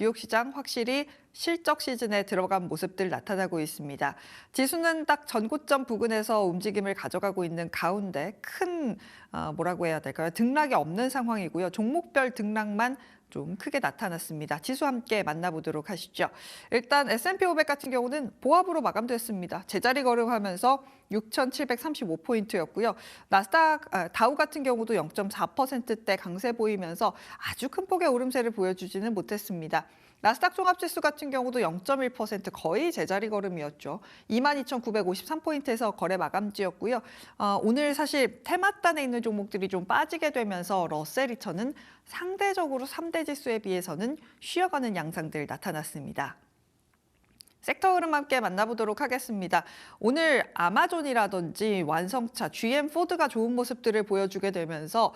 뉴욕 시장 확실히 실적 시즌에 들어간 모습들 나타나고 있습니다. 지수는 딱 전고점 부근에서 움직임을 가져가고 있는 가운데 큰 뭐라고 해야 될까요? 등락이 없는 상황이고요. 종목별 등락만 좀 크게 나타났습니다. 지수 함께 만나보도록 하시죠. 일단 S&P 500 같은 경우는 보합으로 마감됐습니다. 제자리 걸음하면서 6,735포인트였고요. 다우 같은 경우도 0.4%대 강세 보이면서 아주 큰 폭의 오름세를 보여주지는 못했습니다. 나스닥 종합지수 같은 경우도 0.1% 거의 제자리 걸음이었죠. 22,953포인트에서 거래 마감지였고요. 오늘 사실 테마단에 있는 종목들이 좀 빠지게 되면서 러셀 2000은 상대적으로 3대 지수에 비해서는 쉬어가는 양상들 나타났습니다. 섹터 흐름 함께 만나보도록 하겠습니다. 오늘 아마존이라든지 완성차, GM, 포드가 좋은 모습들을 보여주게 되면서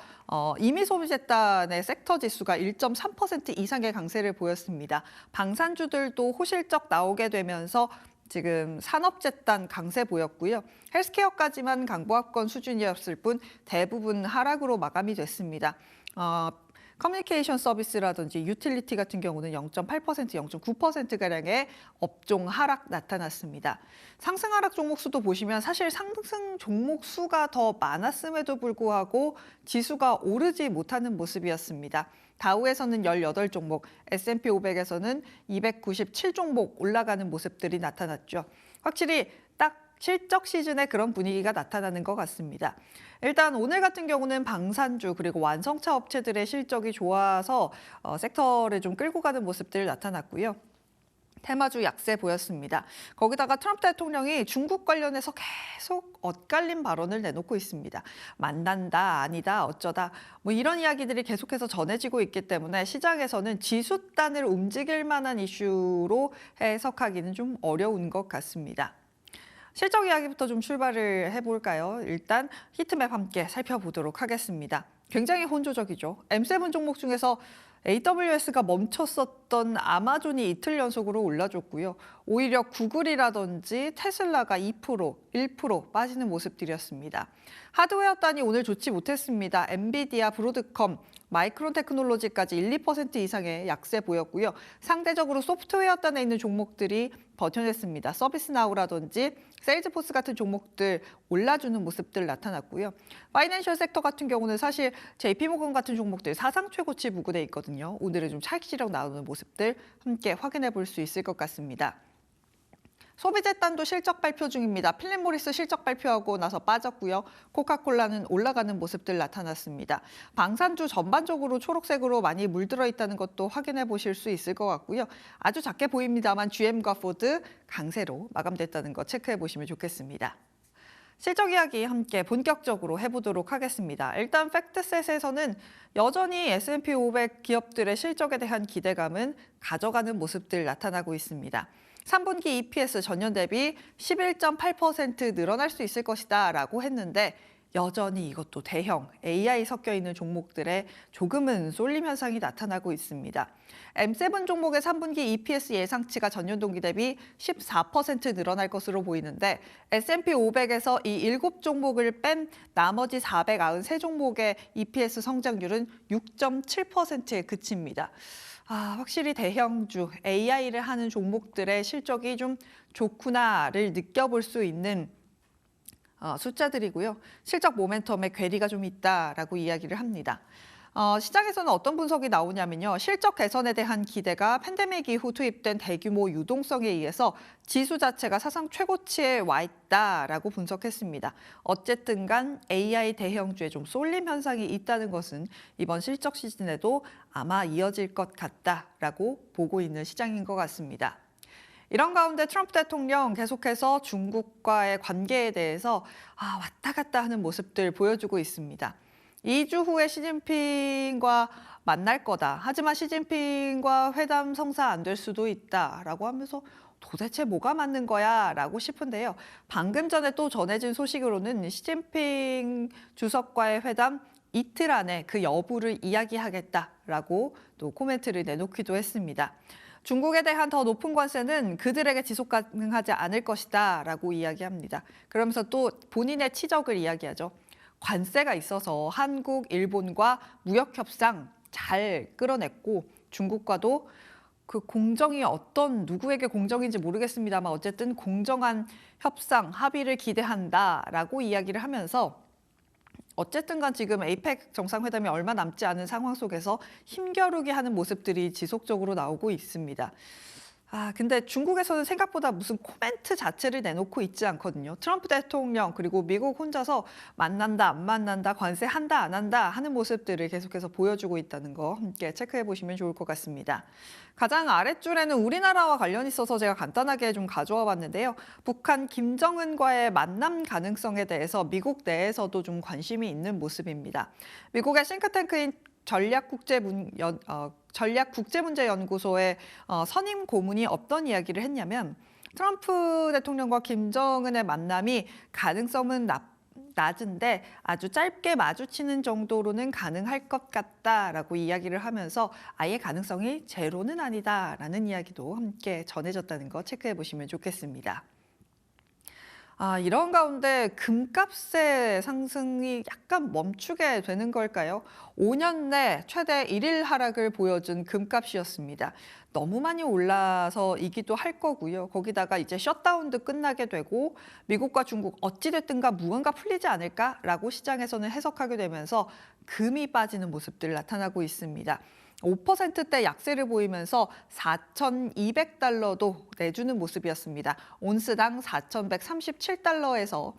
이미 소비재단의 섹터 지수가 1.3% 이상의 강세를 보였습니다. 방산주들도 호실적 나오게 되면서 지금 산업재단 강세 보였고요. 헬스케어까지만 강보합권 수준이었을 뿐 대부분 하락으로 마감이 됐습니다. 커뮤니케이션 서비스라든지 유틸리티 같은 경우는 0.8%, 0.9%가량의 업종 하락 나타났습니다. 상승 하락 종목 수도 보시면 사실 상승 종목 수가 더 많았음에도 불구하고 지수가 오르지 못하는 모습이었습니다. 다우에서는 18종목, S&P 500에서는 297종목 올라가는 모습들이 나타났죠. 확실히 딱 실적 시즌에 그런 분위기가 나타나는 것 같습니다. 일단 오늘 같은 경우는 방산주 그리고 완성차 업체들의 실적이 좋아서 섹터를 좀 끌고 가는 모습들 나타났고요. 테마주 약세 보였습니다. 거기다가 트럼프 대통령이 중국 관련해서 계속 엇갈린 발언을 내놓고 있습니다. 만난다, 아니다, 어쩌다 뭐 이런 이야기들이 계속해서 전해지고 있기 때문에 시장에서는 지수단을 움직일 만한 이슈로 해석하기는 좀 어려운 것 같습니다. 실적 이야기부터 좀 출발을 해볼까요? 일단 히트맵 함께 살펴보도록 하겠습니다. 굉장히 혼조적이죠. M7 종목 중에서 AWS가 멈췄었던 아마존이 이틀 연속으로 올라줬고요. 오히려 구글이라든지 테슬라가 2%, 1% 빠지는 모습들이었습니다. 하드웨어 단이 오늘 좋지 못했습니다. 엔비디아, 브로드컴, 마이크론 테크놀로지까지 1, 2% 이상의 약세 보였고요. 상대적으로 소프트웨어 단에 있는 종목들이 버텨냈습니다. 서비스나우라든지 세일즈포스 같은 종목들 올라주는 모습들 나타났고요. 파이낸셜 섹터 같은 경우는 사실 JP모건 같은 종목들 사상 최고치 부근에 있거든요. 오늘은 좀 차익 실적 나오는 모습들 함께 확인해 볼 수 있을 것 같습니다. 소비재단도 실적 발표 중입니다. 필립 모리스 실적 발표하고 나서 빠졌고요. 코카콜라는 올라가는 모습들 나타났습니다. 방산주 전반적으로 초록색으로 많이 물들어 있다는 것도 확인해 보실 수 있을 것 같고요. 아주 작게 보입니다만 GM과 포드 강세로 마감됐다는 거 체크해 보시면 좋겠습니다. 실적 이야기 함께 본격적으로 해보도록 하겠습니다. 일단 팩트셋에서는 여전히 S&P 500 기업들의 실적에 대한 기대감은 가져가는 모습들 나타나고 있습니다. 3분기 EPS 전년 대비 11.8% 늘어날 수 있을 것이다 라고 했는데 여전히 이것도 대형 AI 섞여 있는 종목들에 조금은 쏠림 현상이 나타나고 있습니다. M7 종목의 3분기 EPS 예상치가 전년 동기 대비 14% 늘어날 것으로 보이는데 S&P 500에서 이 7종목을 뺀 나머지 493종목의 EPS 성장률은 6.7%에 그칩니다. 확실히 대형주, AI를 하는 종목들의 실적이 좀 좋구나를 느껴볼 수 있는 숫자들이고요. 실적 모멘텀에 괴리가 좀 있다라고 이야기를 합니다. 시장에서는 어떤 분석이 나오냐면요. 실적 개선에 대한 기대가 팬데믹 이후 투입된 대규모 유동성에 의해서 지수 자체가 사상 최고치에 와 있다라고 분석했습니다. 어쨌든 간 AI 대형주에 좀 쏠림 현상이 있다는 것은 이번 실적 시즌에도 아마 이어질 것 같다라고 보고 있는 시장인 것 같습니다. 이런 가운데 트럼프 대통령 계속해서 중국과의 관계에 대해서 왔다 갔다 하는 모습들 보여주고 있습니다. 2주 후에 시진핑과 만날 거다. 하지만 시진핑과 회담 성사 안 될 수도 있다라고 하면서 도대체 뭐가 맞는 거야? 라고 싶은데요. 방금 전에 또 전해진 소식으로는 시진핑 주석과의 회담 이틀 안에 그 여부를 이야기하겠다라고 또 코멘트를 내놓기도 했습니다. 중국에 대한 더 높은 관세는 그들에게 지속 가능하지 않을 것이다 라고 이야기합니다. 그러면서 또 본인의 치적을 이야기하죠. 관세가 있어서 한국, 일본과 무역 협상 잘 끌어냈고 중국과도 그 공정이 어떤 누구에게 공정인지 모르겠습니다만 어쨌든 공정한 협상, 합의를 기대한다라고 이야기를 하면서 어쨌든 간 지금 에이펙 정상회담이 얼마 남지 않은 상황 속에서 힘겨루기 하는 모습들이 지속적으로 나오고 있습니다. 근데 중국에서는 생각보다 무슨 코멘트 자체를 내놓고 있지 않거든요. 트럼프 대통령 그리고 미국 혼자서 만난다, 안 만난다, 관세한다, 안 한다 하는 모습들을 계속해서 보여주고 있다는 거 함께 체크해 보시면 좋을 것 같습니다. 가장 아랫줄에는 우리나라와 관련이 있어서 제가 간단하게 좀 가져와 봤는데요. 북한 김정은과의 만남 가능성에 대해서 미국 내에서도 좀 관심이 있는 모습입니다. 미국의 싱크탱크인 전략국제문제연구소의 선임 고문이 어떤 이야기를 했냐면 트럼프 대통령과 김정은의 만남이 가능성은 낮은데 아주 짧게 마주치는 정도로는 가능할 것 같다라고 이야기를 하면서 아예 가능성이 제로는 아니다라는 이야기도 함께 전해졌다는 거 체크해 보시면 좋겠습니다. 이런 가운데 금값의 상승이 약간 멈추게 되는 걸까요? 5년 내 최대 1일 하락을 보여준 금값이었습니다. 너무 많이 올라서이기도 할 거고요. 거기다가 이제 셧다운도 끝나게 되고 미국과 중국 어찌됐든가 무언가 풀리지 않을까라고 시장에서는 해석하게 되면서 금이 빠지는 모습들 나타나고 있습니다. 5%대 약세를 보이면서 4,200달러도 내주는 모습이었습니다. 온스당 4,137달러에서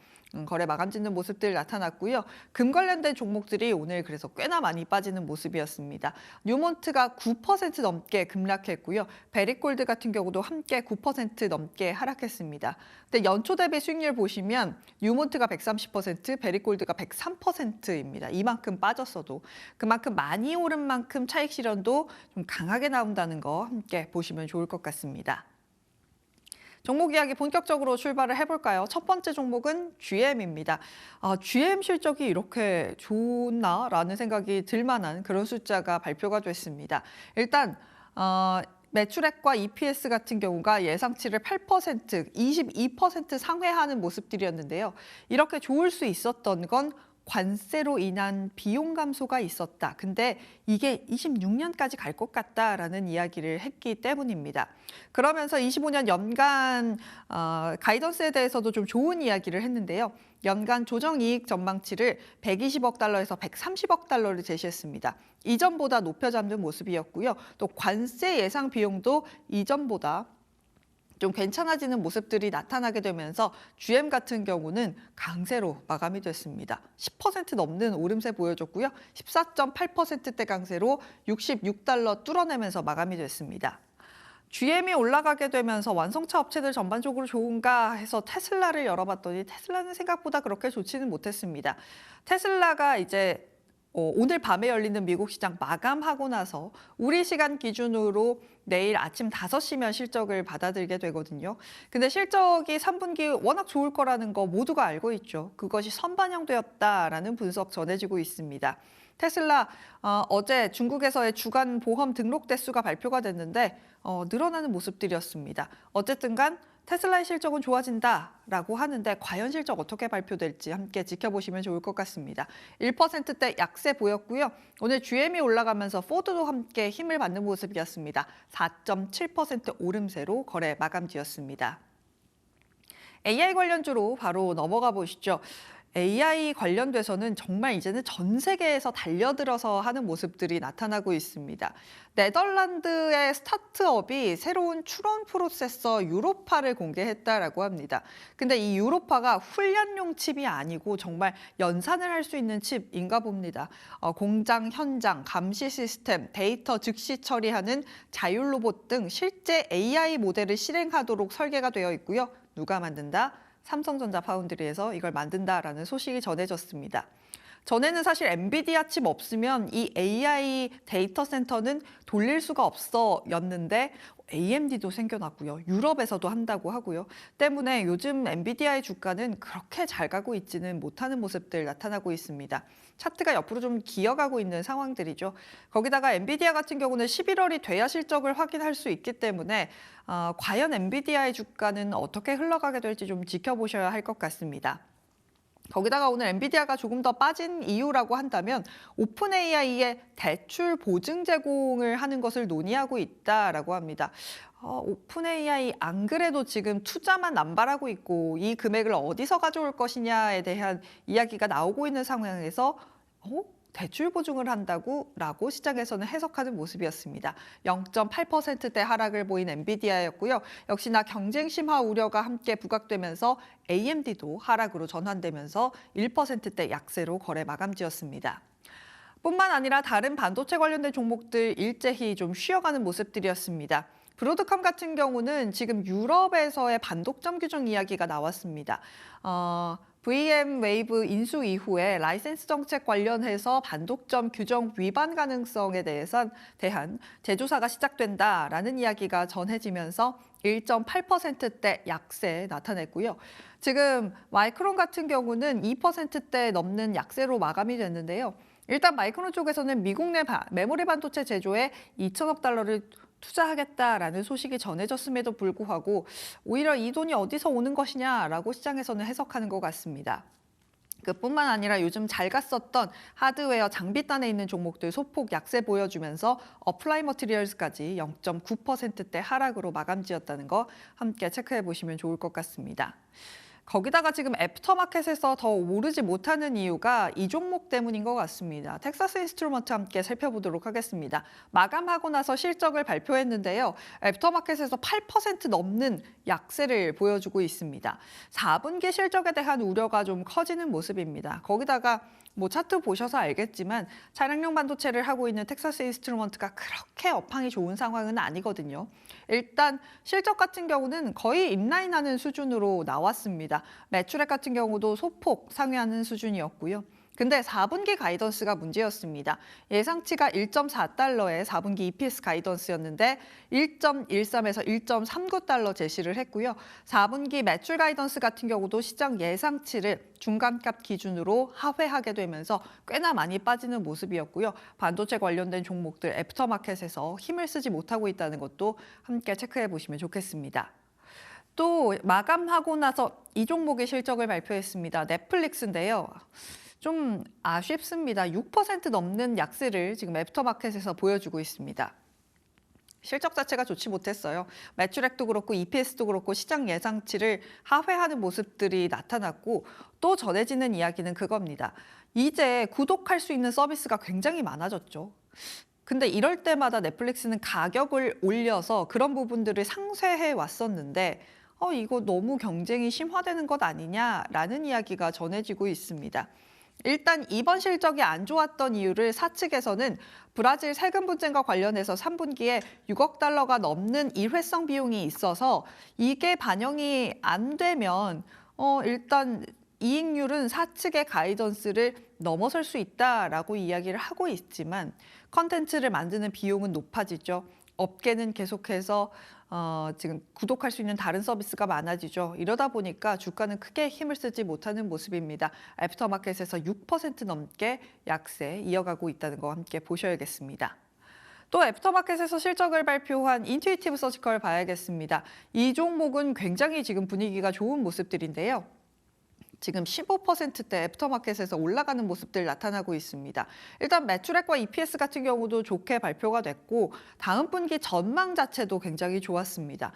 거래 마감 짓는 모습들 나타났고요. 금 관련된 종목들이 오늘 그래서 꽤나 많이 빠지는 모습이었습니다. 뉴몬트가 9% 넘게 급락했고요. 베리골드 같은 경우도 함께 9% 넘게 하락했습니다. 근데 연초 대비 수익률 보시면 뉴몬트가 130%, 베리골드가 103%입니다. 이만큼 빠졌어도 그만큼 많이 오른 만큼 차익 실현도 좀 강하게 나온다는 거 함께 보시면 좋을 것 같습니다. 종목 이야기 본격적으로 출발을 해볼까요? 첫 번째 종목은 GM입니다. GM 실적이 이렇게 좋나라는 생각이 들 만한 그런 숫자가 발표가 됐습니다. 일단 매출액과 EPS 같은 경우가 예상치를 8%, 22% 상회하는 모습들이었는데요. 이렇게 좋을 수 있었던 건 관세로 인한 비용 감소가 있었다. 근데 이게 26년까지 갈 것 같다라는 이야기를 했기 때문입니다. 그러면서 25년 연간 가이던스에 대해서도 좀 좋은 이야기를 했는데요. 연간 조정이익 전망치를 120억 달러에서 130억 달러를 제시했습니다. 이전보다 높여 잡는 모습이었고요. 또 관세 예상 비용도 이전보다 좀 괜찮아지는 모습들이 나타나게 되면서 GM 같은 경우는 강세로 마감이 됐습니다. 10% 넘는 오름세 보여줬고요. 14.8%대 강세로 66달러 뚫어내면서 마감이 됐습니다. GM이 올라가게 되면서 완성차 업체들 전반적으로 좋은가 해서 테슬라를 열어봤더니 테슬라는 생각보다 그렇게 좋지는 못했습니다. 테슬라가 이제 오늘 밤에 열리는 미국 시장 마감하고 나서 우리 시간 기준으로 내일 아침 5시면 실적을 받아들게 되거든요. 근데 실적이 3분기 워낙 좋을 거라는 거 모두가 알고 있죠. 그것이 선반영되었다라는 분석 전해지고 있습니다. 테슬라 어제 중국에서의 주간 보험 등록 대수가 발표가 됐는데 늘어나는 모습들이었습니다. 어쨌든 간 테슬라의 실적은 좋아진다라고 하는데 과연 실적 어떻게 발표될지 함께 지켜보시면 좋을 것 같습니다. 1%대 약세 보였고요. 오늘 GM이 올라가면서 포드도 함께 힘을 받는 모습이었습니다. 4.7% 오름세로 거래 마감지었습니다. AI 관련주로 바로 넘어가 보시죠. AI 관련돼서는 정말 이제는 전 세계에서 달려들어서 하는 모습들이 나타나고 있습니다. 네덜란드의 스타트업이 새로운 추론 프로세서 유로파를 공개했다라고 합니다. 근데 이 유로파가 훈련용 칩이 아니고 정말 연산을 할 수 있는 칩인가 봅니다. 공장 현장, 감시 시스템, 데이터 즉시 처리하는 자율 로봇 등 실제 AI 모델을 실행하도록 설계가 되어 있고요. 누가 만든다? 삼성전자 파운드리에서 이걸 만든다라는 소식이 전해졌습니다. 전에는 사실 엔비디아 칩 없으면 이 AI 데이터 센터는 돌릴 수가 없어였는데 AMD도 생겨났고요. 유럽에서도 한다고 하고요. 때문에 요즘 엔비디아의 주가는 그렇게 잘 가고 있지는 못하는 모습들 나타나고 있습니다. 차트가 옆으로 좀 기어가고 있는 상황들이죠. 거기다가 엔비디아 같은 경우는 11월이 돼야 실적을 확인할 수 있기 때문에 과연 엔비디아의 주가는 어떻게 흘러가게 될지 좀 지켜보셔야 할 것 같습니다. 거기다가 오늘 엔비디아가 조금 더 빠진 이유라고 한다면 오픈 AI의 대출 보증 제공을 하는 것을 논의하고 있다라고 합니다. 오픈 AI 안 그래도 지금 투자만 남발하고 있고 이 금액을 어디서 가져올 것이냐에 대한 이야기가 나오고 있는 상황에서 대출 보증을 한다고 시장에서는 해석하는 모습이었습니다. 0.8%대 하락을 보인 엔비디아였고요. 역시나 경쟁 심화 우려가 함께 부각되면서 AMD도 하락으로 전환되면서 1%대 약세로 거래 마감지었습니다. 뿐만 아니라 다른 반도체 관련된 종목들 일제히 좀 쉬어가는 모습들이었습니다. 브로드컴 같은 경우는 지금 유럽에서의 반독점 규정 이야기가 나왔습니다. VM 웨이브 인수 이후에 라이센스 정책 관련해서 반독점 규정 위반 가능성에 대한 재조사가 시작된다라는 이야기가 전해지면서 1.8%대 약세 나타냈고요. 지금 마이크론 같은 경우는 2%대 넘는 약세로 마감이 됐는데요. 일단 마이크론 쪽에서는 미국 내 메모리 반도체 제조에 2천억 달러를 투자하겠다라는 소식이 전해졌음에도 불구하고 오히려 이 돈이 어디서 오는 것이냐라고 시장에서는 해석하는 것 같습니다. 그뿐만 아니라 요즘 잘 갔었던 하드웨어 장비단에 있는 종목들 소폭 약세 보여주면서 어플라이 머티리얼즈까지 0.9%대 하락으로 마감지었다는 거 함께 체크해 보시면 좋을 것 같습니다. 거기다가 지금 애프터마켓에서 더 오르지 못하는 이유가 이 종목 때문인 것 같습니다. 텍사스 인스트루먼트 함께 살펴보도록 하겠습니다. 마감하고 나서 실적을 발표했는데요. 애프터마켓에서 8% 넘는 약세를 보여주고 있습니다. 4분기 실적에 대한 우려가 좀 커지는 모습입니다. 거기다가 차트 보셔서 알겠지만 차량용 반도체를 하고 있는 텍사스 인스트루먼트가 그렇게 업황이 좋은 상황은 아니거든요. 일단 실적 같은 경우는 거의 인라인하는 수준으로 나왔습니다. 매출액 같은 경우도 소폭 상회하는 수준이었고요. 근데 4분기 가이던스가 문제였습니다. 예상치가 1.4달러의 4분기 EPS 가이던스였는데 1.13에서 1.39달러 제시를 했고요. 4분기 매출 가이던스 같은 경우도 시장 예상치를 중간값 기준으로 하회하게 되면서 꽤나 많이 빠지는 모습이었고요. 반도체 관련된 종목들 애프터마켓에서 힘을 쓰지 못하고 있다는 것도 함께 체크해 보시면 좋겠습니다. 또 마감하고 나서 이 종목의 실적을 발표했습니다. 넷플릭스인데요. 좀 아쉽습니다. 6% 넘는 약세를 지금 애프터마켓에서 보여주고 있습니다. 실적 자체가 좋지 못했어요. 매출액도 그렇고 EPS도 그렇고 시장 예상치를 하회하는 모습들이 나타났고 또 전해지는 이야기는 그겁니다. 이제 구독할 수 있는 서비스가 굉장히 많아졌죠. 근데 이럴 때마다 넷플릭스는 가격을 올려서 그런 부분들을 상쇄해 왔었는데 이거 너무 경쟁이 심화되는 것 아니냐라는 이야기가 전해지고 있습니다. 일단 이번 실적이 안 좋았던 이유를 사측에서는 브라질 세금 분쟁과 관련해서 3분기에 6억 달러가 넘는 일회성 비용이 있어서 이게 반영이 안 되면 일단 이익률은 사측의 가이던스를 넘어설 수 있다라고 이야기를 하고 있지만 컨텐츠를 만드는 비용은 높아지죠. 업계는 계속해서 지금 구독할 수 있는 다른 서비스가 많아지죠. 이러다 보니까 주가는 크게 힘을 쓰지 못하는 모습입니다. 애프터마켓에서 6% 넘게 약세 이어가고 있다는 거 함께 보셔야겠습니다. 또 애프터마켓에서 실적을 발표한 인투이티브 서지컬 봐야겠습니다. 이 종목은 굉장히 지금 분위기가 좋은 모습들인데요. 지금 15%대 애프터마켓에서 올라가는 모습들 나타나고 있습니다. 일단 매출액과 EPS 같은 경우도 좋게 발표가 됐고 다음 분기 전망 자체도 굉장히 좋았습니다.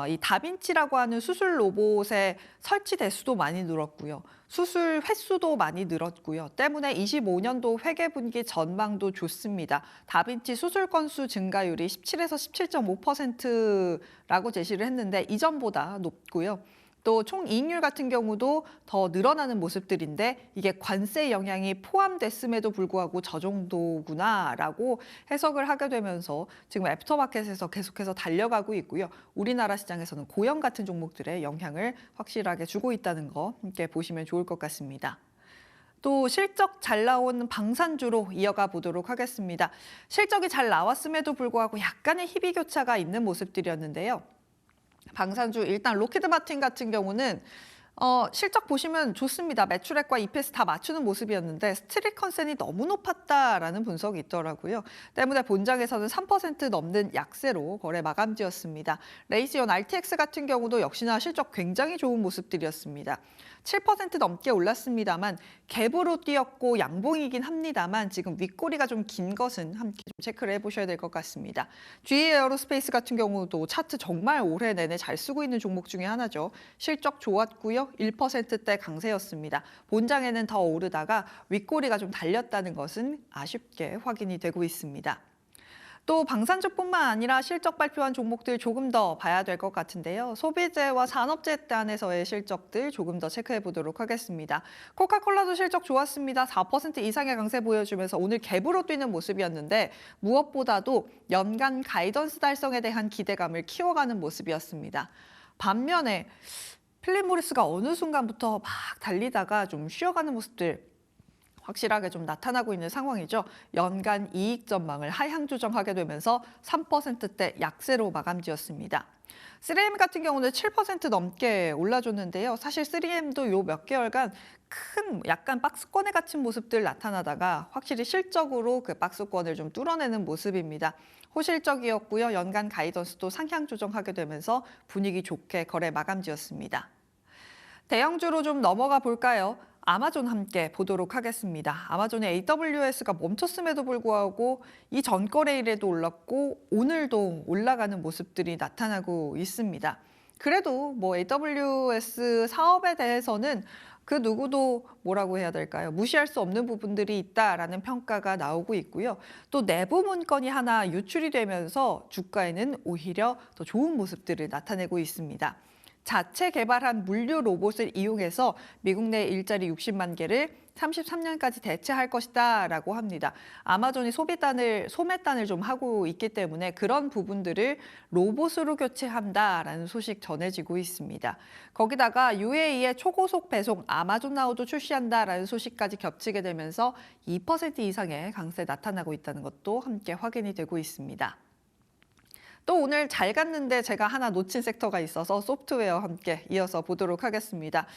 이 다빈치라고 하는 수술 로봇의 설치 대수도 많이 늘었고요. 수술 횟수도 많이 늘었고요. 때문에 25년도 회계 분기 전망도 좋습니다. 다빈치 수술 건수 증가율이 17에서 17.5%라고 제시를 했는데 이전보다 높고요. 또 총이익률 같은 경우도 더 늘어나는 모습들인데 이게 관세 영향이 포함됐음에도 불구하고 저 정도구나라고 해석을 하게 되면서 지금 애프터마켓에서 계속해서 달려가고 있고요. 우리나라 시장에서는 고형 같은 종목들의 영향을 확실하게 주고 있다는 거 함께 보시면 좋을 것 같습니다. 또 실적 잘 나온 방산주로 이어가 보도록 하겠습니다. 실적이 잘 나왔음에도 불구하고 약간의 희비교차가 있는 모습들이었는데요. 방산주 일단 로키드 마틴 같은 경우는 실적 보시면 좋습니다. 매출액과 EPS 다 맞추는 모습이었는데 스트릿 컨센이 너무 높았다라는 분석이 있더라고요. 때문에 본장에서는 3% 넘는 약세로 거래 마감지었습니다. 레이시온 RTX 같은 경우도 역시나 실적 굉장히 좋은 모습들이었습니다. 7% 넘게 올랐습니다만 갭으로 뛰었고 양봉이긴 합니다만 지금 윗꼬리가 좀 긴 것은 함께 좀 체크를 해보셔야 될 것 같습니다. GE 에어로스페이스 같은 경우도 차트 정말 올해 내내 잘 쓰고 있는 종목 중에 하나죠. 실적 좋았고요. 1%대 강세였습니다. 본장에는 더 오르다가 윗꼬리가 좀 달렸다는 것은 아쉽게 확인이 되고 있습니다. 또 방산주뿐만 아니라 실적 발표한 종목들 조금 더 봐야 될 것 같은데요. 소비재와 산업재 단에서의 실적들 조금 더 체크해 보도록 하겠습니다. 코카콜라도 실적 좋았습니다. 4% 이상의 강세 보여주면서 오늘 갭으로 뛰는 모습이었는데 무엇보다도 연간 가이던스 달성에 대한 기대감을 키워가는 모습이었습니다. 반면에 필립 모리스가 어느 순간부터 막 달리다가 좀 쉬어가는 모습들 확실하게 좀 나타나고 있는 상황이죠. 연간 이익 전망을 하향 조정하게 되면서 3%대 약세로 마감지었습니다. 3M 같은 경우는 7% 넘게 올라줬는데요. 사실 3M도 요 몇 개월간 큰 약간 박스권에 갇힌 모습들 나타나다가 확실히 실적으로 그 박스권을 좀 뚫어내는 모습입니다. 호실적이었고요. 연간 가이던스도 상향 조정하게 되면서 분위기 좋게 거래 마감지었습니다. 대형주로 좀 넘어가 볼까요? 아마존 함께 보도록 하겠습니다. 아마존의 AWS가 멈췄음에도 불구하고 이 전거래일에도 올랐고 오늘도 올라가는 모습들이 나타나고 있습니다. 그래도 뭐 AWS 사업에 대해서는 그 누구도 뭐라고 해야 될까요? 무시할 수 없는 부분들이 있다라는 평가가 나오고 있고요. 또 내부 문건이 하나 유출이 되면서 주가에는 오히려 더 좋은 모습들을 나타내고 있습니다. 자체 개발한 물류 로봇을 이용해서 미국 내 일자리 60만 개를 33년까지 대체할 것이다 라고 합니다. 아마존이 소매단을 좀 하고 있기 때문에 그런 부분들을 로봇으로 교체한다라는 소식 전해지고 있습니다. 거기다가 UAE의 초고속 배송 아마존 나우도 출시한다라는 소식까지 겹치게 되면서 2% 이상의 강세 나타나고 있다는 것도 함께 확인이 되고 있습니다. 또 오늘 잘 갔는데 제가 하나 놓친 섹터가 있어서 소프트웨어 함께 이어서 보도록 하겠습니다.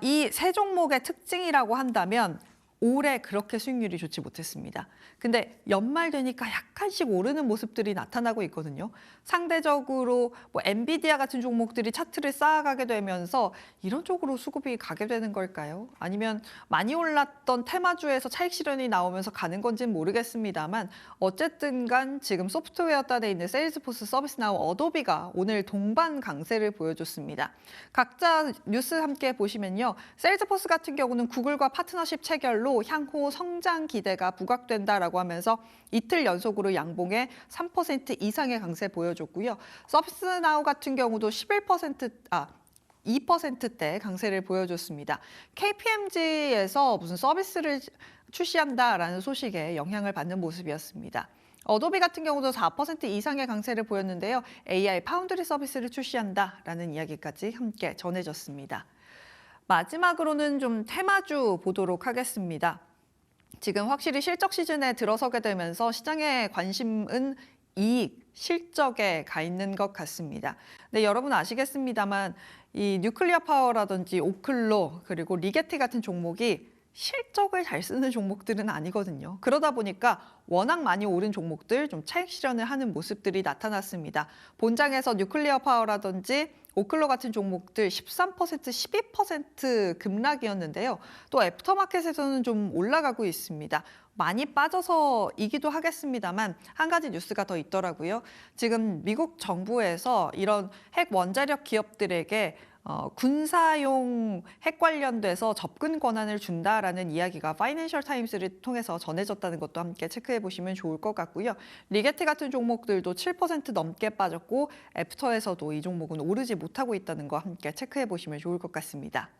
이 세 종목의 특징이라고 한다면 올해 그렇게 수익률이 좋지 못했습니다. 근데 연말 되니까 약간씩 오르는 모습들이 나타나고 있거든요. 상대적으로 뭐 엔비디아 같은 종목들이 차트를 쌓아가게 되면서 이런 쪽으로 수급이 가게 되는 걸까요? 아니면 많이 올랐던 테마주에서 차익 실현이 나오면서 가는 건지는 모르겠습니다만 어쨌든 간 지금 소프트웨어 단에 있는 세일즈포스, 서비스나우, 어도비가 오늘 동반 강세를 보여줬습니다. 각자 뉴스 함께 보시면요. 세일즈포스 같은 경우는 구글과 파트너십 체결로 향후 성장 기대가 부각된다라고 하면서 이틀 연속으로 양봉에 3% 이상의 강세 보여줬고요. 서비스나우 같은 경우도 2%대 강세를 보여줬습니다. KPMG에서 무슨 서비스를 출시한다라는 소식에 영향을 받는 모습이었습니다. 어도비 같은 경우도 4% 이상의 강세를 보였는데요. AI 파운드리 서비스를 출시한다라는 이야기까지 함께 전해졌습니다. 마지막으로는 좀 테마주 보도록 하겠습니다. 지금 확실히 실적 시즌에 들어서게 되면서 시장의 관심은 이익, 실적에 가 있는 것 같습니다. 네, 여러분 아시겠습니다만 이 뉴클리어 파워라든지 오클로 그리고 리게티 같은 종목이 실적을 잘 쓰는 종목들은 아니거든요. 그러다 보니까 워낙 많이 오른 종목들 좀 차익 실현을 하는 모습들이 나타났습니다. 본장에서 뉴클리어 파워라든지 오클로 같은 종목들 13%, 12% 급락이었는데요. 또 애프터마켓에서는 좀 올라가고 있습니다. 많이 빠져서이기도 하겠습니다만 한 가지 뉴스가 더 있더라고요. 지금 미국 정부에서 이런 핵 원자력 기업들에게 군사용 핵 관련돼서 접근 권한을 준다라는 이야기가 파이낸셜 타임스를 통해서 전해졌다는 것도 함께 체크해 보시면 좋을 것 같고요. 리게티 같은 종목들도 7% 넘게 빠졌고 애프터에서도 이 종목은 오르지 못하고 있다는 거 함께 체크해 보시면 좋을 것 같습니다.